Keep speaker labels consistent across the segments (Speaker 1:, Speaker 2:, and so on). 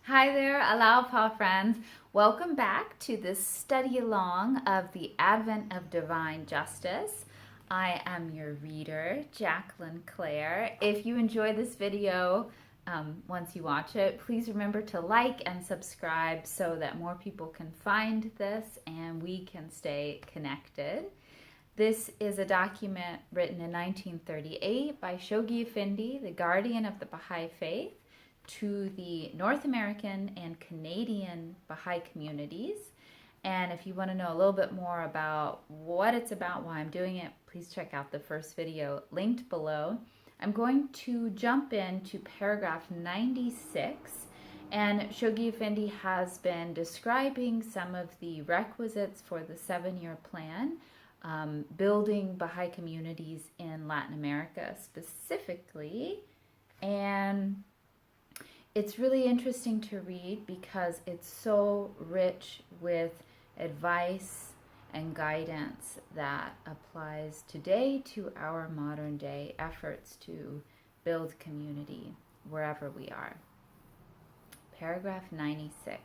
Speaker 1: Hi there, Aloha friends. Welcome back to this study along of the Advent of Divine Justice. I am your reader, Jacqueline Clare. If you enjoy this video, once you watch it, please remember to like and subscribe so that more people can find this and we can stay connected. This is a document written in 1938 by Shoghi Effendi, the guardian of the Baha'i faith, to the North American and Canadian Baha'i communities. And if you want to know a little bit more about what it's about, why I'm doing it, please check out the first video linked below. I'm going to jump into paragraph 96, and Shoghi Effendi has been describing some of the requisites for the 7-year plan, building Baha'i communities in Latin America specifically. And it's really interesting to read because it's so rich with advice and guidance that applies today to our modern day efforts to build community wherever we are. Paragraph 96.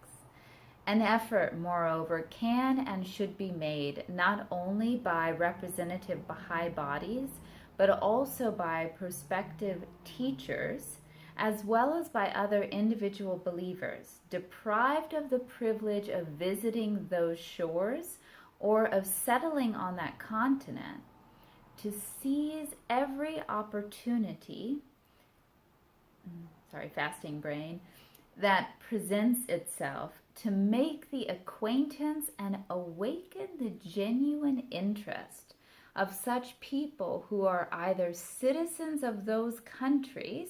Speaker 1: An effort, moreover, can and should be made not only by representative Baha'i bodies, but also by prospective teachers, as well as by other individual believers, deprived of the privilege of visiting those shores or of settling on that continent, to seize every opportunity, fasting brain, that presents itself to make the acquaintance and awaken the genuine interest of such people who are either citizens of those countries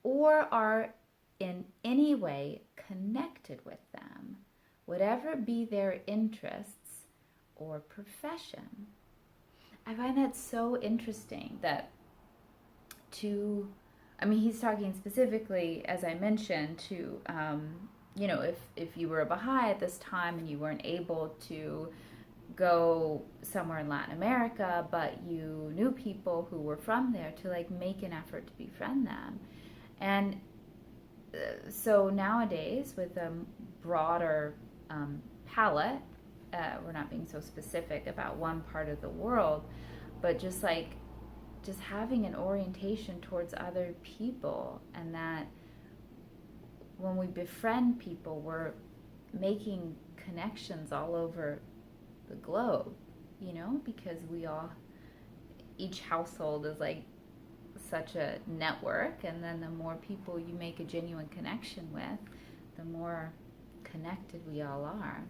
Speaker 1: or are in any way connected with them, whatever be their interests or profession. I find that so interesting that he's talking specifically, as I mentioned, to, if you were a Baha'i at this time and you weren't able to go somewhere in Latin America, but you knew people who were from there, to make an effort to befriend them. And so nowadays, with a broader palette, we're not being so specific about one part of the world, but just having an orientation towards other people, and that when we befriend people, we're making connections all over the globe, because each household is such a network, and then the more people you make a genuine connection with, the more connected we all are.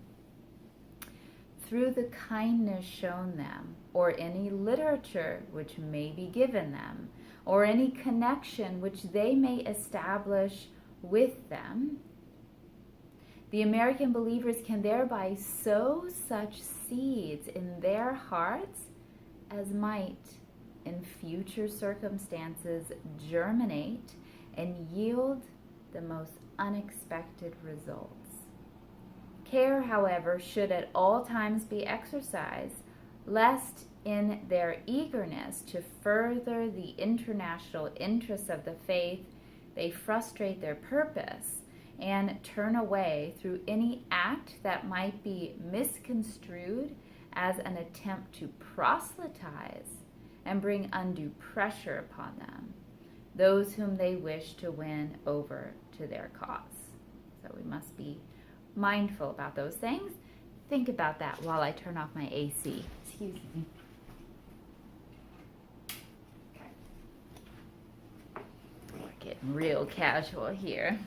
Speaker 1: Through the kindness shown them, or any literature which may be given them, or any connection which they may establish with them, the American believers can thereby sow such seeds in their hearts as might in future circumstances germinate and yield the most unexpected results. Care, however, should at all times be exercised, lest in their eagerness to further the international interests of the faith, they frustrate their purpose and turn away through any act that might be misconstrued as an attempt to proselytize and bring undue pressure upon them, those whom they wish to win over to their cause. So we must be mindful about those things. Think about that while I turn off my AC. Excuse me. We're getting real casual here.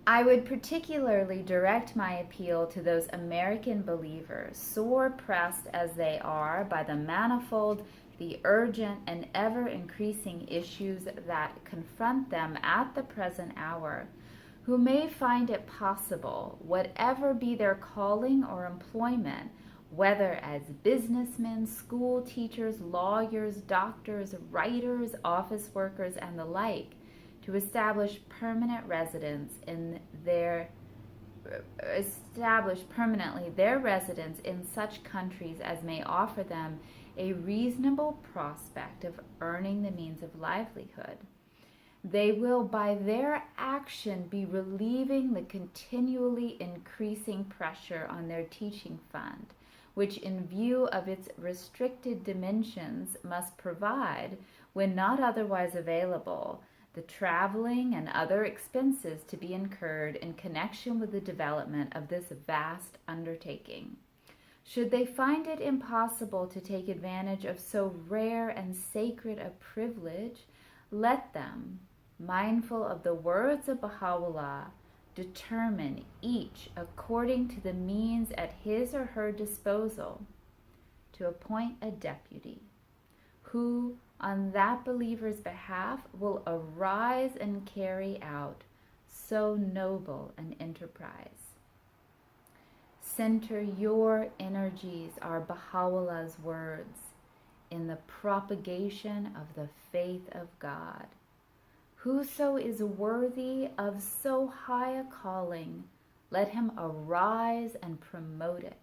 Speaker 1: I would particularly direct my appeal to those American believers, sore pressed as they are by the manifold, the urgent, and ever-increasing issues that confront them at the present hour, who may find it possible, whatever be their calling or employment, whether as businessmen, school teachers, lawyers, doctors, writers, office workers, and the like, to establish permanently their residence in such countries as may offer them a reasonable prospect of earning the means of livelihood. They will, by their action, be relieving the continually increasing pressure on their teaching fund, which, in view of its restricted dimensions, must provide, when not otherwise available, the traveling and other expenses to be incurred in connection with the development of this vast undertaking. Should they find it impossible to take advantage of so rare and sacred a privilege, let them, mindful of the words of Baha'u'llah, determine each according to the means at his or her disposal to appoint a deputy who, on that believer's behalf, will arise and carry out so noble an enterprise. Center your energies, are Baha'u'llah's words, in the propagation of the faith of God. Whoso is worthy of so high a calling, let him arise and promote it.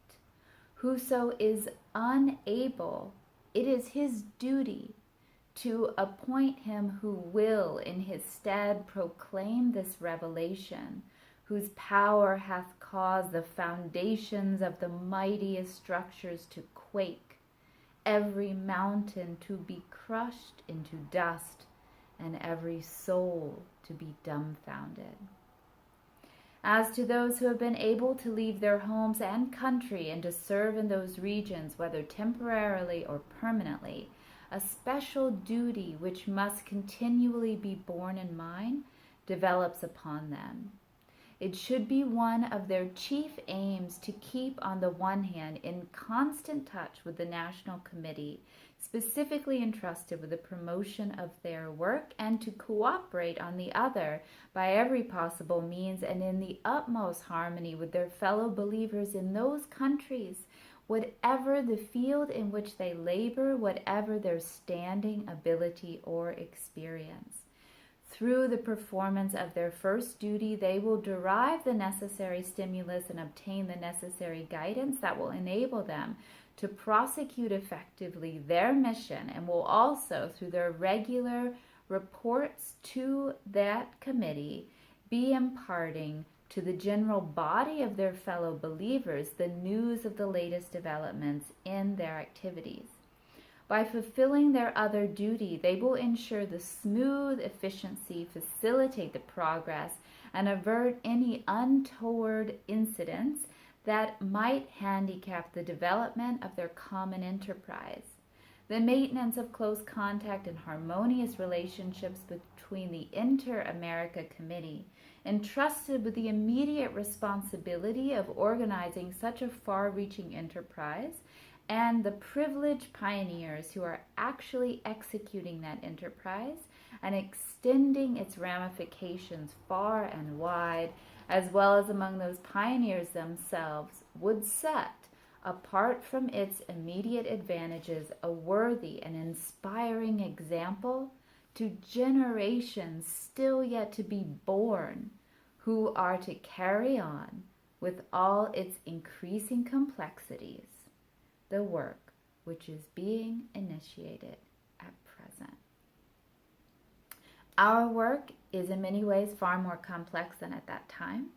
Speaker 1: Whoso is unable, it is his duty to appoint him who will in his stead proclaim this revelation, whose power hath caused the foundations of the mightiest structures to quake, every mountain to be crushed into dust, and every soul to be dumbfounded. As to those who have been able to leave their homes and country and to serve in those regions, whether temporarily or permanently, a special duty which must continually be borne in mind develops upon them. It should be one of their chief aims to keep, on the one hand, in constant touch with the National Committee, specifically entrusted with the promotion of their work, and to cooperate, on the other, by every possible means and in the utmost harmony with their fellow believers in those countries, whatever the field in which they labor, whatever their standing, ability, or experience. Through the performance of their first duty, they will derive the necessary stimulus and obtain the necessary guidance that will enable them to prosecute effectively their mission, and will also, through their regular reports to that committee, be imparting to the general body of their fellow believers the news of the latest developments in their activities. By fulfilling their other duty, they will ensure the smooth efficiency, facilitate the progress, and avert any untoward incidents that might handicap the development of their common enterprise. The maintenance of close contact and harmonious relationships between the Inter-America Committee, entrusted with the immediate responsibility of organizing such a far-reaching enterprise, and the privileged pioneers who are actually executing that enterprise and extending its ramifications far and wide, as well as among those pioneers themselves, would set, apart from its immediate advantages, a worthy and inspiring example to generations still yet to be born, who are to carry on, with all its increasing complexities, the work which is being initiated at present. Our work is in many ways far more complex than at that time,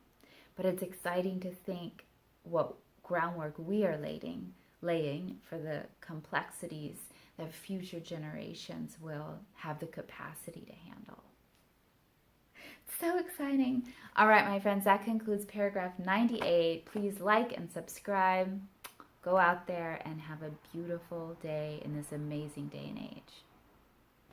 Speaker 1: but it's exciting to think what groundwork we are laying for the complexities that future generations will have the capacity to handle. So exciting. All right, my friends, that concludes paragraph 98. Please like and subscribe. Go out there and have a beautiful day in this amazing day and age.